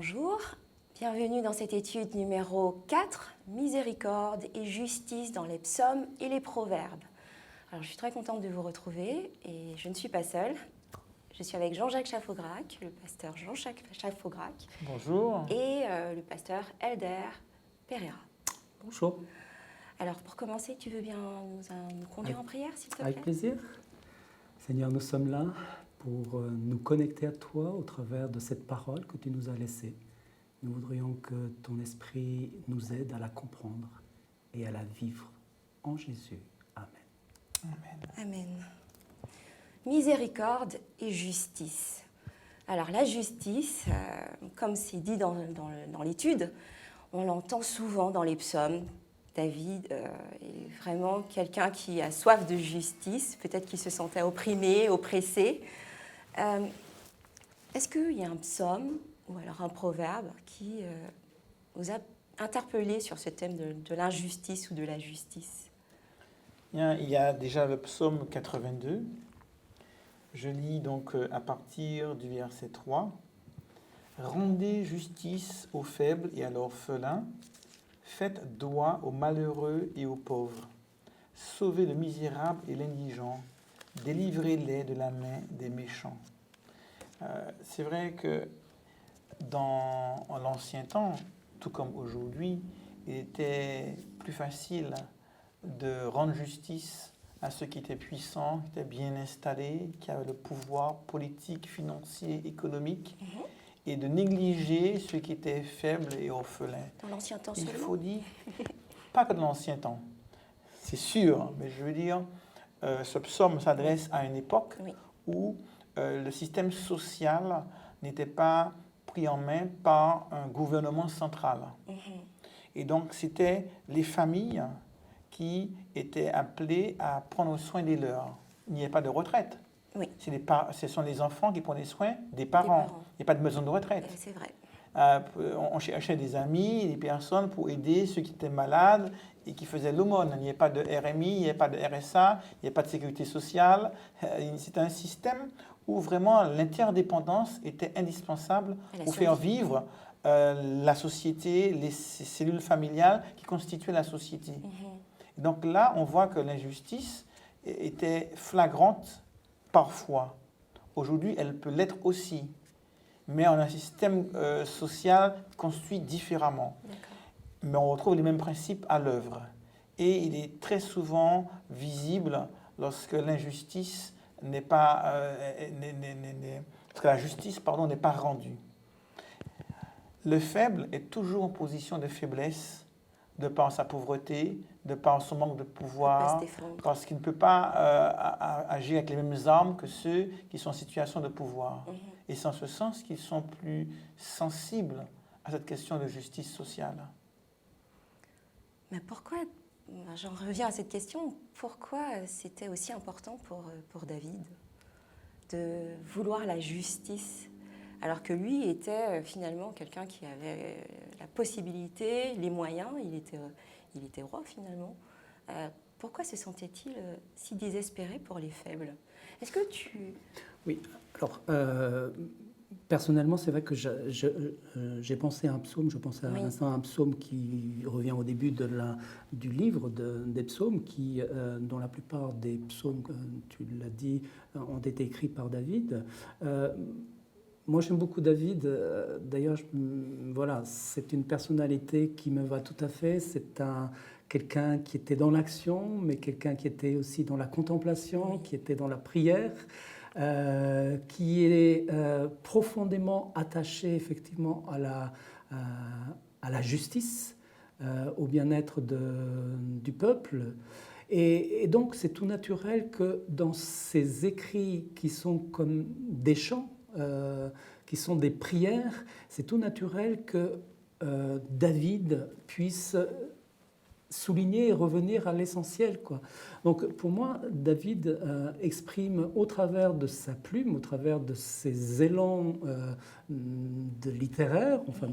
Bonjour, bienvenue dans cette étude numéro 4, Miséricorde et justice dans les psaumes et les proverbes. Alors je suis très contente de vous retrouver et je ne suis pas seule. Je suis avec Jean-Jacques Chafaugrac, le pasteur Jean-Jacques Chafaugrac. Bonjour. Et le pasteur Elder Pereira. Bonjour. Alors pour commencer, tu veux bien nous conduire en prière, s'il te plaît? Avec plaisir. Seigneur, nous sommes là pour nous connecter à toi au travers de cette parole que tu nous as laissée. Nous voudrions que ton esprit nous aide à la comprendre et à la vivre. En Jésus. Amen. Amen. Amen. Miséricorde et justice. Alors la justice, comme c'est dit dans l'étude, on l'entend souvent dans les psaumes. David est vraiment quelqu'un qui a soif de justice, peut-être qu'il se sentait opprimé, oppressé. Est-ce qu'il y a un psaume ou alors un proverbe qui vous a interpellé sur ce thème de l'injustice ou de la justice? Il y a déjà le psaume 82. Je lis donc à partir du verset 3. « Rendez justice aux faibles et à l'orphelin, faites droit aux malheureux et aux pauvres. Sauvez le misérable et l'indigent, délivrez-les de la main des méchants. » C'est vrai que dans l'ancien temps, tout comme aujourd'hui, il était plus facile de rendre justice à ceux qui étaient puissants, qui étaient bien installés, qui avaient le pouvoir politique, financier, économique, et de négliger ceux qui étaient faibles et orphelins. Dans l'ancien temps Il seulement? faut dire, pas que dans l'ancien temps, c'est sûr, mais je veux dire, ce psaume s'adresse à une époque où le système social n'était pas pris en main par un gouvernement central. Et donc, c'était les familles qui étaient appelés à prendre soin des leurs. Il n'y a pas de retraite. Oui. Ce sont les enfants qui prenaient soin des parents. Il n'y a pas de maison de retraite. C'est vrai. On cherchait des amis, des personnes pour aider ceux qui étaient malades et qui faisaient l'aumône. Il n'y a pas de RMI, il n'y a pas de RSA, il n'y a pas de sécurité sociale. C'est un système où vraiment l'interdépendance était indispensable pour faire vivre la société, les cellules familiales qui constituaient la société. Donc là, on voit que l'injustice était flagrante parfois. Aujourd'hui, elle peut l'être aussi. Mais on a un système social construit différemment. Mais on retrouve les mêmes principes à l'œuvre. Et il est très souvent visible lorsque l'injustice n'est pas... lorsque la justice, n'est pas rendue. Le faible est toujours en position de faiblesse de par sa pauvreté, de par son manque de pouvoir, parce qu'il ne peut pas agir avec les mêmes armes que ceux qui sont en situation de pouvoir. Et c'est en ce sens qu'ils sont plus sensibles à cette question de justice sociale. Mais pourquoi, j'en reviens à cette question, pourquoi c'était aussi important pour David de vouloir la justice, alors que lui était finalement quelqu'un qui avait la possibilité, les moyens, il était roi finalement. Pourquoi se sentait-il si désespéré pour les faibles? Est-ce que tu... Oui, alors personnellement, c'est vrai que j'ai pensé à un psaume, je pensais à l'instant à un psaume qui revient au début du livre des psaumes, dont la plupart des psaumes, tu l'as dit, ont été écrits par David. Moi, j'aime beaucoup David. D'ailleurs, voilà, c'est une personnalité qui me va tout à fait. C'est quelqu'un qui était dans l'action, mais quelqu'un qui était aussi dans la contemplation, qui était dans la prière, qui est profondément attaché effectivement à la justice, au bien-être du peuple. Et donc, c'est tout naturel que dans ces écrits qui sont comme des chants, qui sont des prières, c'est tout naturel que David puisse souligner et revenir à l'essentiel, quoi. Donc pour moi, David exprime au travers de sa plume, au travers de ses élans de littéraire, enfin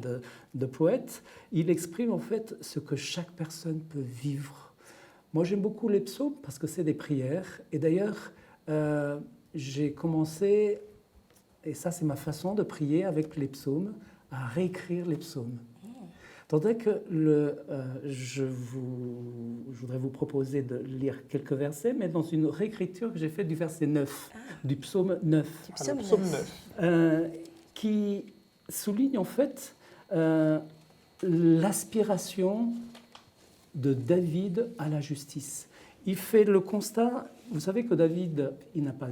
de poète, il exprime en fait ce que chaque personne peut vivre. Moi, j'aime beaucoup les psaumes parce que c'est des prières. Et d'ailleurs, j'ai commencé, et ça c'est ma façon de prier avec les psaumes, à réécrire les psaumes. Tandis que je voudrais vous proposer de lire quelques versets, mais dans une réécriture que j'ai faite du verset 9, du psaume 9. Du psaume Alors, psaume 9. 9. Qui souligne en fait l'aspiration de David à la justice. Il fait le constat, vous savez que David, il n'a pas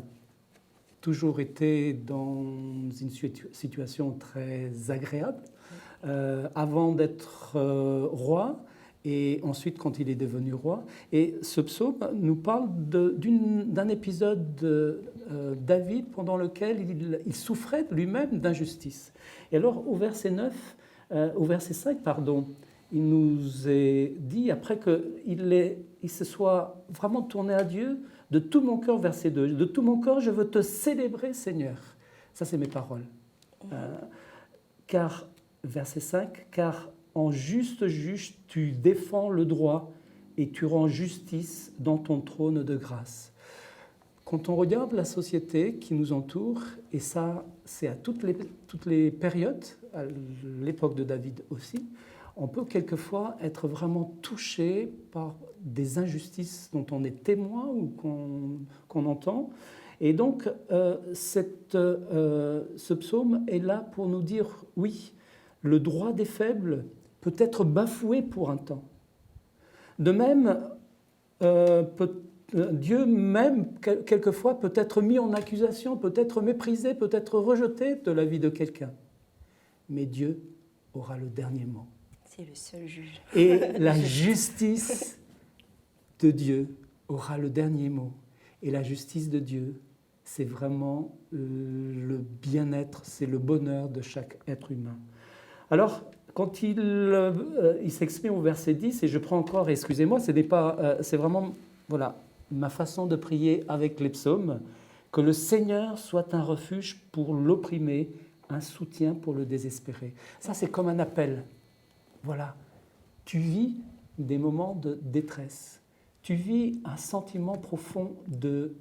toujours été dans une situation très agréable. Avant d'être roi et ensuite quand il est devenu roi. Et ce psaume nous parle d'un épisode de David pendant lequel il souffrait lui-même d'injustice. Et alors au verset 5, pardon, il nous est dit, après qu'il se soit vraiment tourné à Dieu, de tout mon cœur, verset 2, de tout mon cœur je veux te célébrer Seigneur. Ça c'est mes paroles. Car verset 5, car en juste juge, tu défends le droit et tu rends justice dans ton trône de grâce. Quand on regarde la société qui nous entoure, et ça c'est à toutes les périodes, à l'époque de David aussi, on peut quelquefois être vraiment touché par des injustices dont on est témoin ou qu'on entend. Et donc ce psaume est là pour nous dire, oui, le droit des faibles peut être bafoué pour un temps. De même, Dieu même, quelquefois, peut être mis en accusation, peut être méprisé, peut être rejeté de la vie de quelqu'un. Mais Dieu aura le dernier mot. C'est le seul juge. Et la justice de Dieu aura le dernier mot. Et la justice de Dieu, c'est vraiment le bien-être, c'est le bonheur de chaque être humain. Alors, quand il s'exprime au verset 10, et je prends encore, excusez-moi, c'est vraiment ma façon de prier avec les psaumes, que le Seigneur soit un refuge pour l'opprimé, un soutien pour le désespéré. Ça, c'est comme un appel. Voilà, tu vis des moments de détresse, tu vis un sentiment profond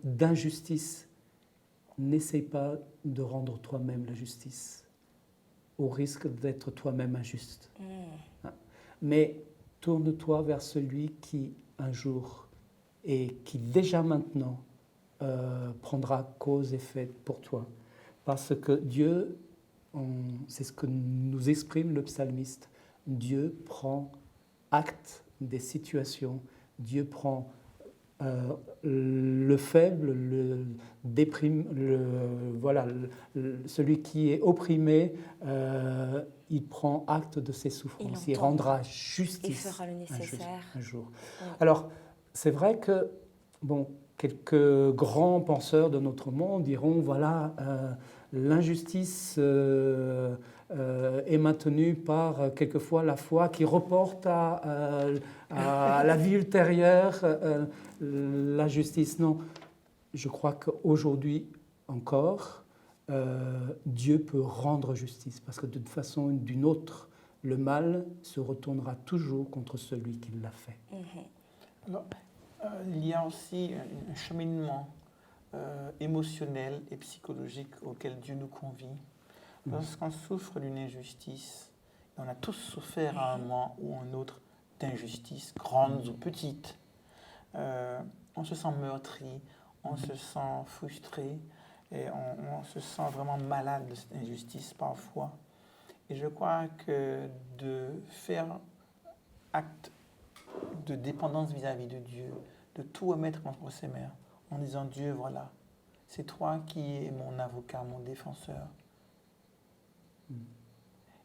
d'injustice. N'essaie pas de rendre toi-même la justice, au risque d'être toi-même injuste. Mais tourne-toi vers celui qui, un jour, et qui déjà maintenant, prendra cause et fait pour toi. Parce que Dieu, c'est ce que nous exprime le psalmiste, Dieu prend acte des situations, Dieu prend le faible, celui qui est opprimé, il prend acte de ses souffrances, il rendra justice. Il fera le nécessaire. Un jour. Oui. Alors, c'est vrai que, quelques grands penseurs de notre monde diront, voilà, l'injustice est maintenue par quelquefois la foi qui reporte à la vie ultérieure la justice. Non, je crois qu'aujourd'hui encore, Dieu peut rendre justice parce que d'une façon ou d'une autre, le mal se retournera toujours contre celui qui l'a fait. Alors, il y a aussi un cheminement émotionnel et psychologique auquel Dieu nous convie. Lorsqu'on souffre d'une injustice, et on a tous souffert à un moment ou un autre d'injustices, grandes ou petites, on se sent meurtri, on se sent frustré, et on se sent vraiment malade de cette injustice parfois. Et je crois que de faire acte de dépendance vis-à-vis de Dieu, de tout remettre entre ses mains, en disant Dieu, voilà, c'est toi qui es mon avocat, mon défenseur.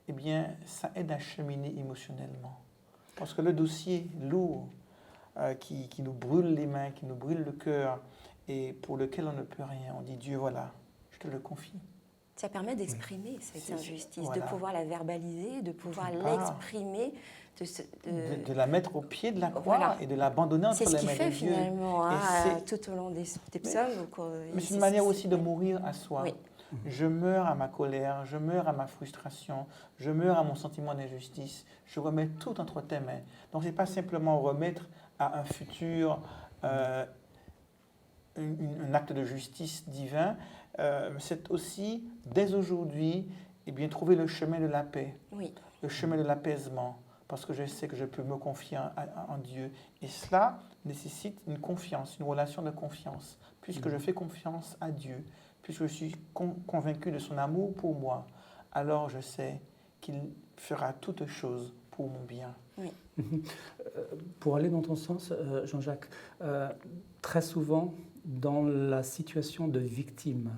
Eh bien, ça aide à cheminer émotionnellement. Parce que le dossier lourd qui nous brûle les mains, qui nous brûle le cœur et pour lequel on ne peut rien, on dit Dieu, voilà, je te le confie. Ça permet d'exprimer cette injustice, voilà. de pouvoir la verbaliser, de pouvoir l'exprimer. De la mettre au pied de la croix et de l'abandonner entre les mains de Dieu. C'est ce qu'il fait finalement tout au long des psaumes. Mais c'est une manière aussi de mourir à soi. Oui. Je meurs à ma colère, je meurs à ma frustration, je meurs à mon sentiment d'injustice. Je remets tout entre tes mains. Donc ce n'est pas simplement remettre à un futur un acte de justice divin, c'est aussi dès aujourd'hui eh bien, trouver le chemin de la paix, Oui. le chemin de l'apaisement, parce que je sais que je peux me confier en Dieu. Et cela nécessite une confiance, une relation de confiance. Puisque je fais confiance à Dieu, puisque je suis convaincu de son amour pour moi, alors je sais qu'il fera toutes choses pour mon bien. Oui. Pour aller dans ton sens, Jean-Jacques, très souvent, dans la situation de victime,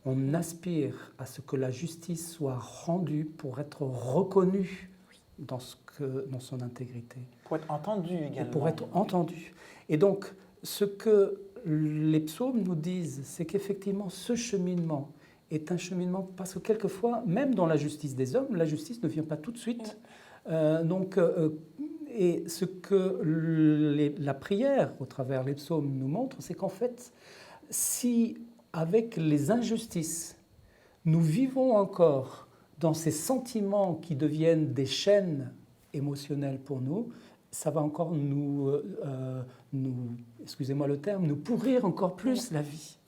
on aspire à ce que la justice soit rendue pour être reconnue dans son intégrité. Pour être entendu également. Et pour être entendu. Et donc, ce que les psaumes nous disent, c'est qu'effectivement, ce cheminement est un cheminement, parce que quelquefois, même dans la justice des hommes, la justice ne vient pas tout de suite. Et ce que la prière, au travers les psaumes, nous montre, c'est qu'en fait, si avec les injustices, nous vivons encore dans ces sentiments qui deviennent des chaînes émotionnelles pour nous, ça va encore excusez-moi le terme, nous pourrir encore plus la vie.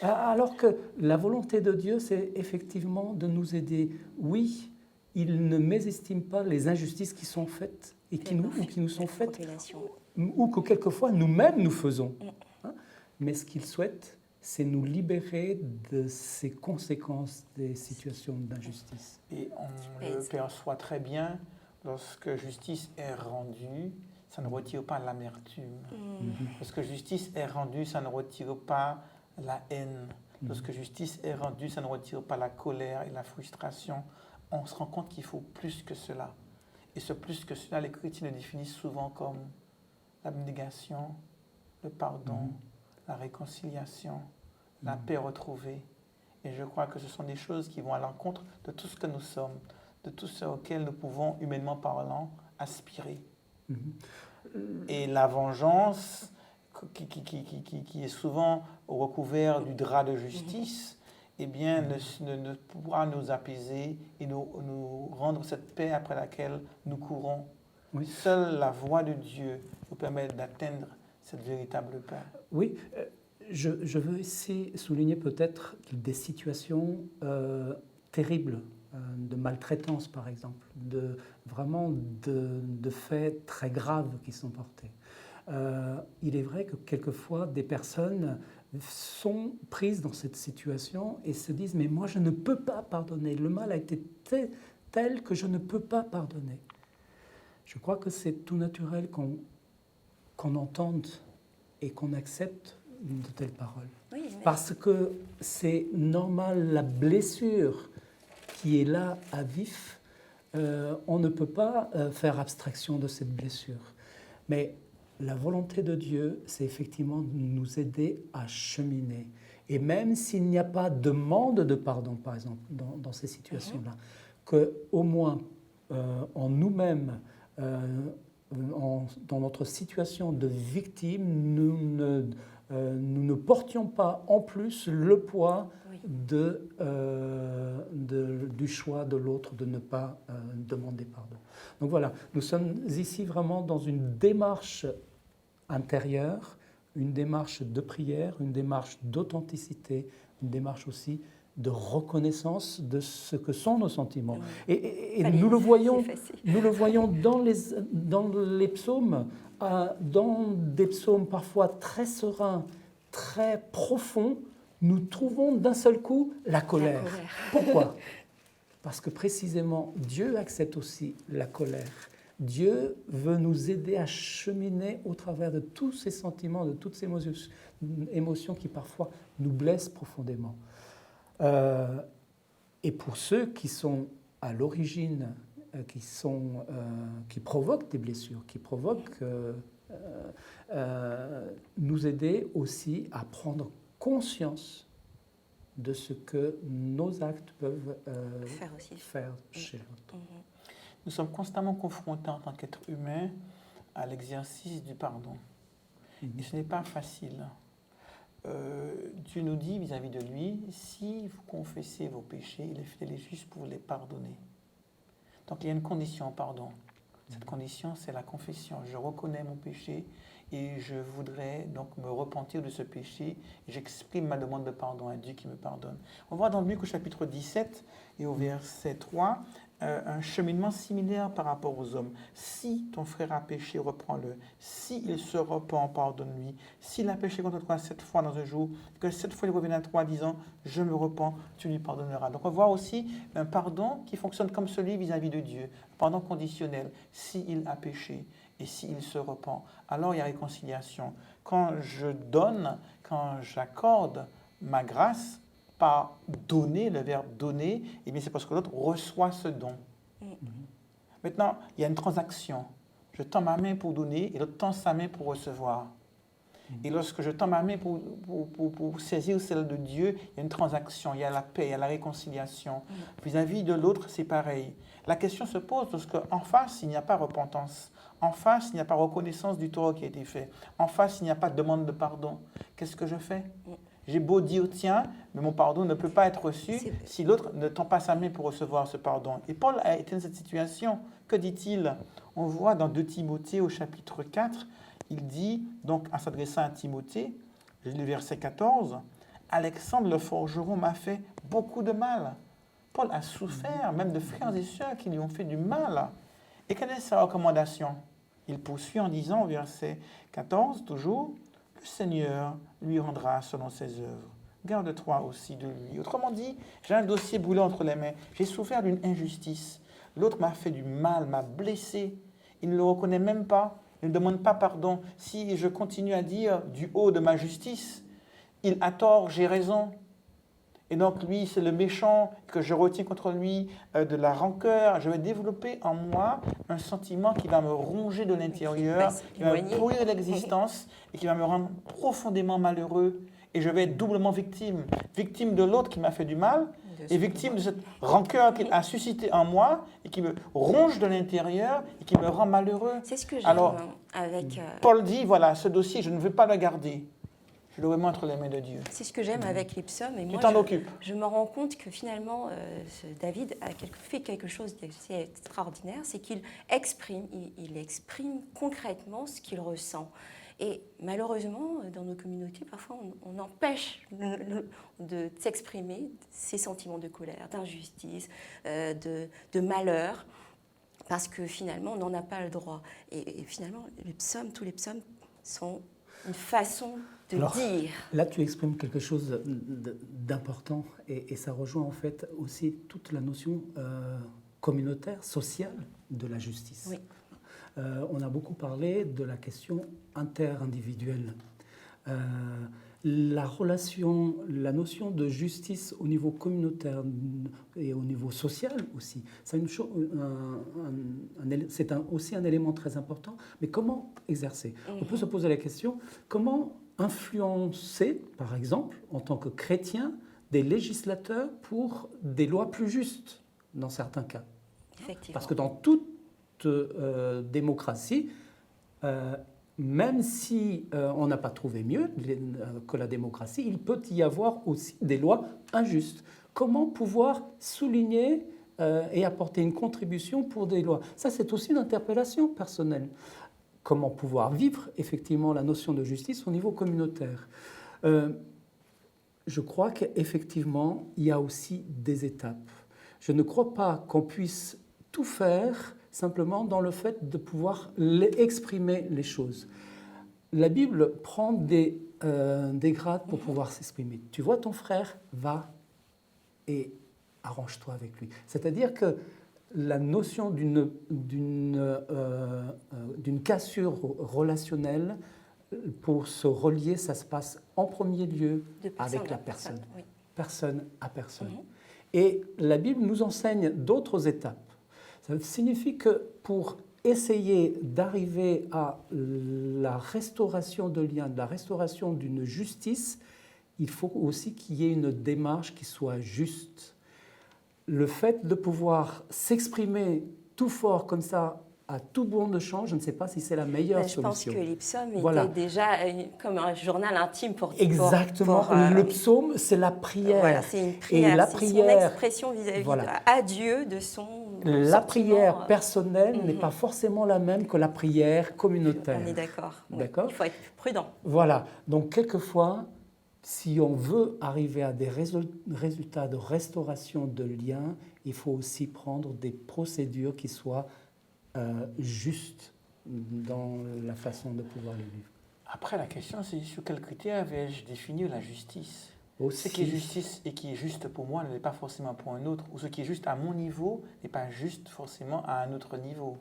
Alors que la volonté de Dieu, c'est effectivement de nous aider. Oui, il ne mésestime pas les injustices qui sont faites et qui nous sont faites, ou que quelquefois nous-mêmes nous faisons. Hein? Mais ce qu'il souhaite, c'est nous libérer de ces conséquences des situations d'injustice. Et on le perçoit très bien, lorsque justice est rendue, ça ne retire pas l'amertume. Lorsque justice est rendue, ça ne retire pas la haine. Lorsque justice est rendue, ça ne retire pas la colère et la frustration. On se rend compte qu'il faut plus que cela. Et ce plus que cela, les chrétiens le définissent souvent comme l'abnégation, le pardon, la réconciliation, la paix retrouvée. Et je crois que ce sont des choses qui vont à l'encontre de tout ce que nous sommes, de tout ce auquel nous pouvons, humainement parlant, aspirer. Et la vengeance, qui est souvent recouvert du drap de justice, eh bien, ne pourra nous apaiser et nous rendre cette paix après laquelle nous courons. Oui. Seule la voix de Dieu nous permet d'atteindre cette véritable paix. Oui, je veux ici souligner peut-être des situations terribles, de maltraitance par exemple, vraiment de faits très graves qui sont portés. Il est vrai que quelquefois des personnes sont prises dans cette situation et se disent « mais moi je ne peux pas pardonner, le mal a été tel que je ne peux pas pardonner ». Je crois que c'est tout naturel qu'on entende et qu'on accepte de telles paroles. Oui, mais... Parce que c'est normal, la blessure qui est là à vif, on ne peut pas faire abstraction de cette blessure. Mais la volonté de Dieu, c'est effectivement de nous aider à cheminer. Et même s'il n'y a pas de demande de pardon, par exemple, dans ces situations-là, qu'au moins en nous-mêmes, dans notre situation de victime, nous ne portions pas en plus le poids du choix de l'autre de ne pas demander pardon. Donc voilà, nous sommes ici vraiment dans une démarche intérieure, une démarche de prière, une démarche d'authenticité, une démarche aussi de reconnaissance de ce que sont nos sentiments. Et nous le voyons dans les psaumes, dans des psaumes parfois très sereins, très profonds, nous trouvons d'un seul coup la colère. Pourquoi ? Parce que précisément, Dieu accepte aussi la colère. Dieu veut nous aider à cheminer au travers de tous ces sentiments, de toutes ces émotions qui parfois nous blessent profondément. Et pour ceux qui sont à l'origine, qui provoquent des blessures, qui provoquent, nous aider aussi à prendre conscience de ce que nos actes peuvent faire chez l'autre. Nous sommes constamment confrontés en tant qu'êtres humains à l'exercice du pardon. Et ce n'est pas facile. Dieu nous dit vis-à-vis de lui, si vous confessez vos péchés, il est fidèle et juste pour les pardonner. Donc il y a une condition au pardon. Cette condition, c'est la confession. Je reconnais mon péché et je voudrais donc me repentir de ce péché. Et j'exprime ma demande de pardon à Dieu qui me pardonne. On voit dans Luc au chapitre 17 et au verset 3 un cheminement similaire par rapport aux hommes. Si ton frère a péché, reprends-le. S'il se repent, pardonne-lui. S'il a péché contre toi 7 fois dans un jour, que 7 fois il revienne à toi disant « Je me repens », tu lui pardonneras. Donc on voit aussi un pardon qui fonctionne comme celui vis-à-vis de Dieu. Un pardon conditionnel. S'il a péché et s'il se repent, alors il y a réconciliation. Quand je donne, quand j'accorde ma grâce, par donner, le verbe donner, eh bien c'est parce que l'autre reçoit ce don. Maintenant, il y a une transaction. Je tends ma main pour donner et l'autre tend sa main pour recevoir. Et lorsque je tends ma main pour saisir celle de Dieu, il y a une transaction, il y a la paix, il y a la réconciliation. Vis-à-vis de l'autre, c'est pareil. La question se pose lorsque en face, il n'y a pas repentance. En face, il n'y a pas reconnaissance du tort qui a été fait. En face, il n'y a pas de demande de pardon. Qu'est-ce que je fais ? J'ai beau dire, tiens, mais mon pardon ne peut pas être reçu si l'autre ne tend pas sa main pour recevoir ce pardon. Et Paul a été dans cette situation. Que dit-il ? On voit dans 2 Timothée au chapitre 4, il dit, donc en s'adressant à Timothée, le verset 14, « Alexandre le forgeron m'a fait beaucoup de mal. » Paul a souffert même de frères et sœurs qui lui ont fait du mal. Et quelle est sa recommandation ? Il poursuit en disant au verset 14, toujours, « Le Seigneur lui rendra selon ses œuvres. Garde-toi aussi de lui. » Autrement dit, j'ai un dossier brûlé entre les mains. J'ai souffert d'une injustice. L'autre m'a fait du mal, m'a blessé. Il ne le reconnaît même pas. Il ne demande pas pardon. Si je continue à dire du haut de ma justice, il a tort, j'ai raison. Et donc lui, c'est le méchant que je retiens contre lui, de la rancœur. Je vais développer en moi un sentiment qui va me ronger de l'intérieur, qui va me pourrir l'existence et qui va me rendre profondément malheureux. Et je vais être doublement victime. Victime de l'autre qui m'a fait du mal et victime de cette rancœur qu'il a suscité en moi et qui me ronge de l'intérieur et qui me rend malheureux. C'est ce que j'aime. Alors, avec... Paul dit, voilà, ce dossier, je ne veux pas le garder. Je le remets entre les mains de Dieu. C'est ce que j'aime avec les psaumes. Et tu moi, t'en occupes. Je me rends compte que finalement, David a fait quelque chose d'assez extraordinaire, c'est qu'il exprime, il exprime concrètement ce qu'il ressent. Et malheureusement, dans nos communautés, parfois, on empêche de s'exprimer ces sentiments de colère, d'injustice, de malheur, parce que finalement, on n'en a pas le droit. Et finalement, les psaumes, tous les psaumes sont une façon de dire. Là, tu exprimes quelque chose d'important et ça rejoint en fait aussi toute la notion communautaire, sociale de la justice. Oui. On a beaucoup parlé de la question interindividuelle. La notion de justice au niveau communautaire et au niveau social aussi, c'est aussi un élément très important. Mais comment exercer ? On peut se poser la question, comment influencer, par exemple, en tant que chrétien, des législateurs pour des lois plus justes, dans certains cas ? Effectivement. Parce que dans toute démocratie, même si on n'a pas trouvé mieux que la démocratie, il peut y avoir aussi des lois injustes. Comment pouvoir souligner et apporter une contribution pour des lois ? Ça, c'est aussi une interpellation personnelle. Comment pouvoir vivre effectivement la notion de justice au niveau communautaire ? Je crois qu'effectivement, il y a aussi des étapes. Je ne crois pas qu'on puisse tout faire simplement dans le fait de pouvoir exprimer les choses. La Bible prend des grades pour pouvoir s'exprimer. Tu vois ton frère, va et arrange-toi avec lui. C'est-à-dire que la notion d'une cassure relationnelle, pour se relier, ça se passe en premier lieu avec la personne. Oui. Personne à personne. Et la Bible nous enseigne d'autres étapes. Ça signifie que pour essayer d'arriver à la restauration de liens, de la restauration d'une justice, il faut aussi qu'il y ait une démarche qui soit juste. Le fait de pouvoir s'exprimer tout fort comme ça à tout bond de champ, je ne sais pas si c'est la meilleure Je pense solution. que les psaumes Voilà. étaient déjà comme un journal intime pour... Exactement. Le psaume, c'est la prière. Voilà, c'est une prière, et la c'est prière, son expression vis-à-vis voilà. à Dieu de son La sentiment. prière personnelle n'est pas forcément la même que la prière communautaire. On est d'accord. Oui. D'accord. Il faut être prudent. Voilà. Donc, quelquefois, si on veut arriver à des résultats de restauration de liens, il faut aussi prendre des procédures qui soient justes dans la façon de pouvoir les vivre. Après, la question, c'est sur quels critères vais-je définir la justice? Aussi. Ce qui est justice et qui est juste pour moi ne l'est pas forcément pour un autre, ou ce qui est juste à mon niveau n'est pas juste forcément à un autre niveau.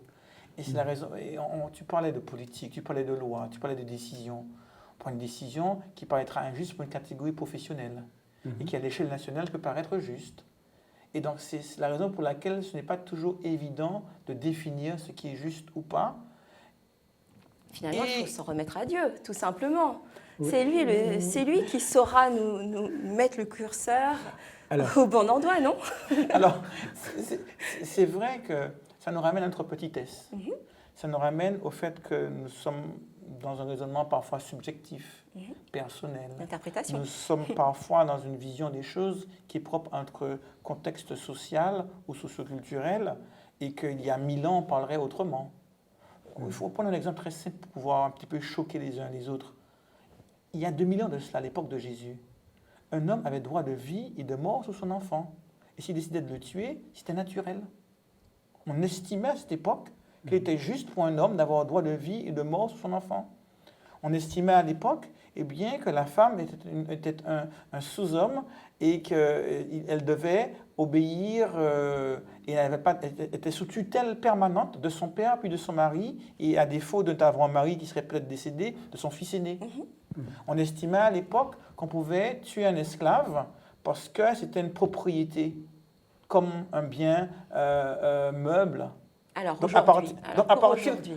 Et c'est la raison. Tu parlais de politique, tu parlais de loi, tu parlais de décision. On prend une décision qui paraîtra injuste pour une catégorie professionnelle et qui, à l'échelle nationale, peut paraître juste. Et donc, c'est la raison pour laquelle ce n'est pas toujours évident de définir ce qui est juste ou pas. Finalement, il faut s'en remettre à Dieu, tout simplement. Oui. C'est lui qui saura nous mettre le curseur au bon endroit, non? Alors, c'est vrai que ça nous ramène à notre petitesse. Ça nous ramène au fait que nous sommes dans un raisonnement parfois subjectif, personnel. L'interprétation. Nous sommes parfois dans une vision des choses qui est propre à notre contexte social ou socioculturel et qu'il y a 1000 ans, on parlerait autrement. Il faut prendre un exemple très simple pour pouvoir un petit peu choquer les uns les autres. Il y a 2000 ans de cela, à l'époque de Jésus, un homme avait droit de vie et de mort sur son enfant. Et s'il décidait de le tuer, c'était naturel. On estimait à cette époque qu'il était juste pour un homme d'avoir droit de vie et de mort sur son enfant. On estimait à l'époque que la femme était un sous-homme et qu'elle devait obéir et elle était sous tutelle permanente de son père puis de son mari et à défaut d'avoir un mari qui serait peut-être décédé, de son fils aîné. On estimait à l'époque qu'on pouvait tuer un esclave parce que c'était une propriété, comme un bien meuble. Alors, Donc, aujourd'hui,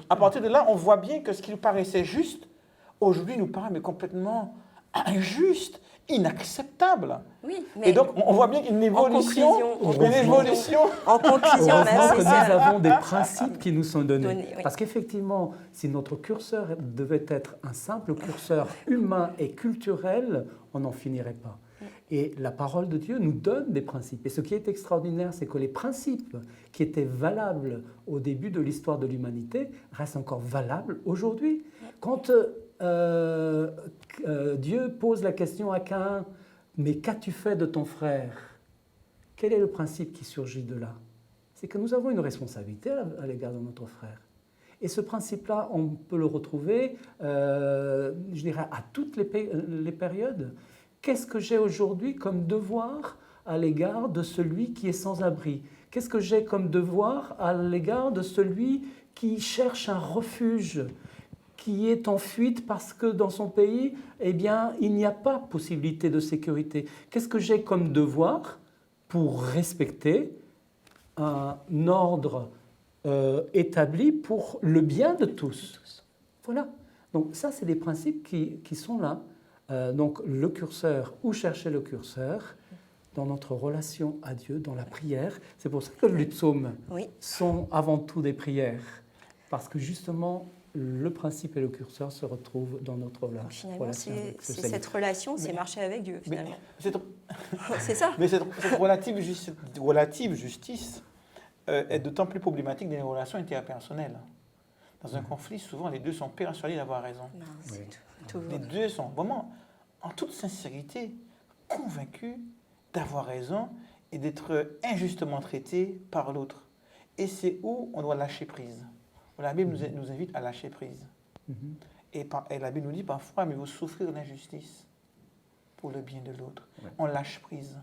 à partir de là, on voit bien que ce qui nous paraissait juste, aujourd'hui, nous paraît mais complètement injuste, inacceptable. Oui, mais et donc, on voit bien qu'il y a une évolution. En conclusion, Heureusement même, que nous avons des principes qui nous sont donnés. Oui. Parce qu'effectivement, si notre curseur devait être un simple curseur humain et culturel, on n'en finirait pas. Et la parole de Dieu nous donne des principes. Et ce qui est extraordinaire, c'est que les principes qui étaient valables au début de l'histoire de l'humanité restent encore valables aujourd'hui. Quand Dieu pose la question à Caïn, « Mais qu'as-tu fait de ton frère ?» Quel est le principe qui surgit de là? C'est que nous avons une responsabilité à l'égard de notre frère. Et ce principe-là, on peut le retrouver, je dirais, à toutes les périodes. Qu'est-ce que j'ai aujourd'hui comme devoir à l'égard de celui qui est sans abri? Qu'est-ce que j'ai comme devoir à l'égard de celui qui cherche un refuge, qui est en fuite parce que dans son pays, eh bien, il n'y a pas possibilité de sécurité? Qu'est-ce que j'ai comme devoir pour respecter un ordre établi pour le bien de tous? Voilà. Donc ça, c'est des principes qui sont là. Donc le curseur, où chercher le curseur? Dans notre relation à Dieu, dans la prière. C'est pour ça que les psaumes sont avant tout des prières. Parce que justement, le principe et le curseur se retrouvent dans notre relation avec le Seigneur. Cette relation, c'est marcher avec Dieu, finalement. C'est ça. Mais cette relative justice est d'autant plus problématique dans les relations interpersonnelles. Dans un conflit, souvent, les deux sont persuadés d'avoir raison. Les deux sont vraiment, en toute sincérité, convaincus d'avoir raison et d'être injustement traités par l'autre. Et c'est où on doit lâcher prise. La Bible nous invite à lâcher prise. Et la Bible nous dit parfois, mais vous souffrir l'injustice pour le bien de l'autre. On lâche prise.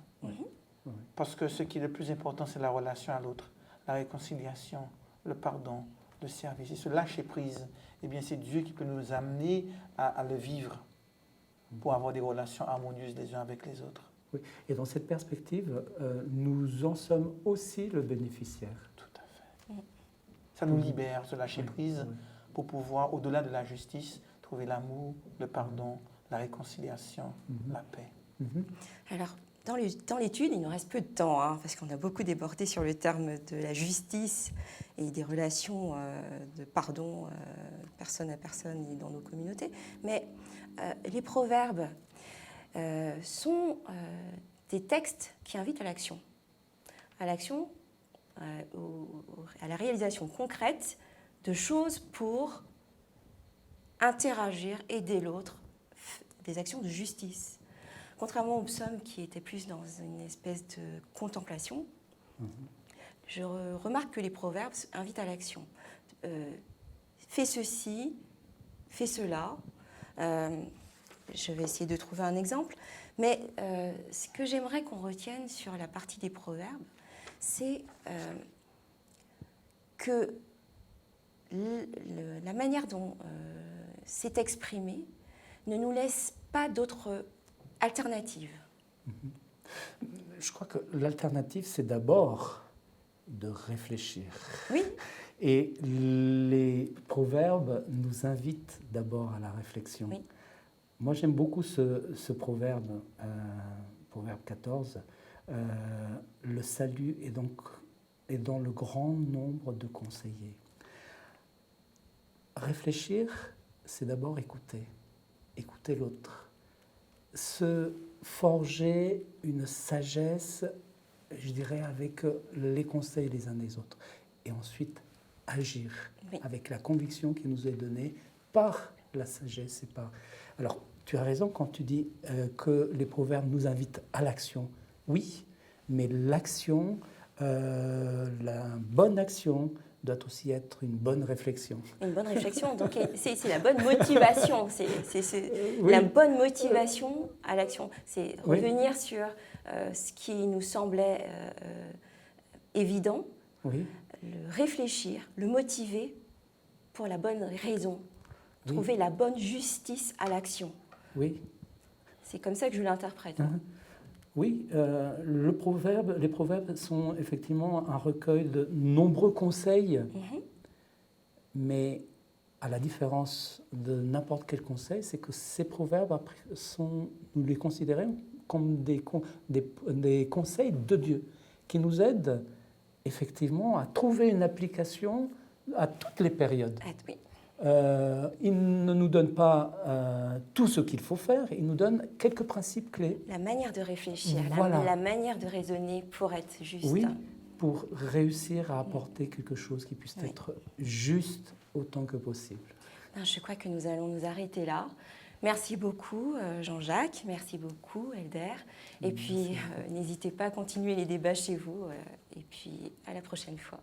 Parce que ce qui est le plus important, c'est la relation à l'autre, la réconciliation, le pardon, le service. Et ce lâcher prise, eh bien, c'est Dieu qui peut nous amener à le vivre pour avoir des relations harmonieuses les uns avec les autres. Oui. Et dans cette perspective, nous en sommes aussi le bénéficiaire. Tout à fait. Ça nous libère, ce lâcher prise, pour pouvoir, au-delà de la justice, trouver l'amour, le pardon, la réconciliation, la paix. Alors, dans l'étude, il nous reste peu de temps, hein, parce qu'on a beaucoup débordé sur le terme de la justice et des relations de pardon personne à personne et dans nos communautés. Mais les proverbes sont des textes qui invitent à l'action. À l'action, à la réalisation concrète de choses pour interagir, aider l'autre, des actions de justice. Contrairement au psaume qui était plus dans une espèce de contemplation, je remarque que les proverbes invitent à l'action. Fais ceci, fais cela. Je vais essayer de trouver un exemple. Mais ce que j'aimerais qu'on retienne sur la partie des proverbes, c'est que la manière dont c'est exprimé ne nous laisse pas d'autres alternatives. Je crois que l'alternative, c'est d'abord de réfléchir. Oui. Et les proverbes nous invitent d'abord à la réflexion. Oui. Moi, j'aime beaucoup ce proverbe, proverbe 14. Le salut est dans le grand nombre de conseillers. Réfléchir, c'est d'abord écouter l'autre. Se forger une sagesse, je dirais, avec les conseils les uns des autres. Et ensuite, agir avec la conviction qui nous est donnée par la sagesse. Alors, tu as raison quand tu dis que les proverbes nous invitent à l'action. Oui, mais l'action, la bonne action, doit aussi être une bonne réflexion. Une bonne réflexion, donc c'est la bonne motivation, Oui. La bonne motivation à l'action. C'est revenir sur ce qui nous semblait évident, oui. Le réfléchir, le motiver pour la bonne raison, trouver la bonne justice à l'action. Oui. C'est comme ça que je l'interprète. Hein. Oui, les proverbes sont effectivement un recueil de nombreux conseils, mais à la différence de n'importe quel conseil, c'est que ces proverbes, nous les considérons comme des conseils de Dieu, qui nous aident effectivement à trouver une application à toutes les périodes. Oui. Il ne nous donne pas tout ce qu'il faut faire, il nous donne quelques principes clés. La manière de réfléchir, voilà. la manière de raisonner pour être juste. Oui, pour réussir à apporter quelque chose qui puisse être juste autant que possible. Je crois que nous allons nous arrêter là. Merci beaucoup Jean-Jacques, merci beaucoup Elder. Et puis n'hésitez pas à continuer les débats chez vous. Et puis à la prochaine fois.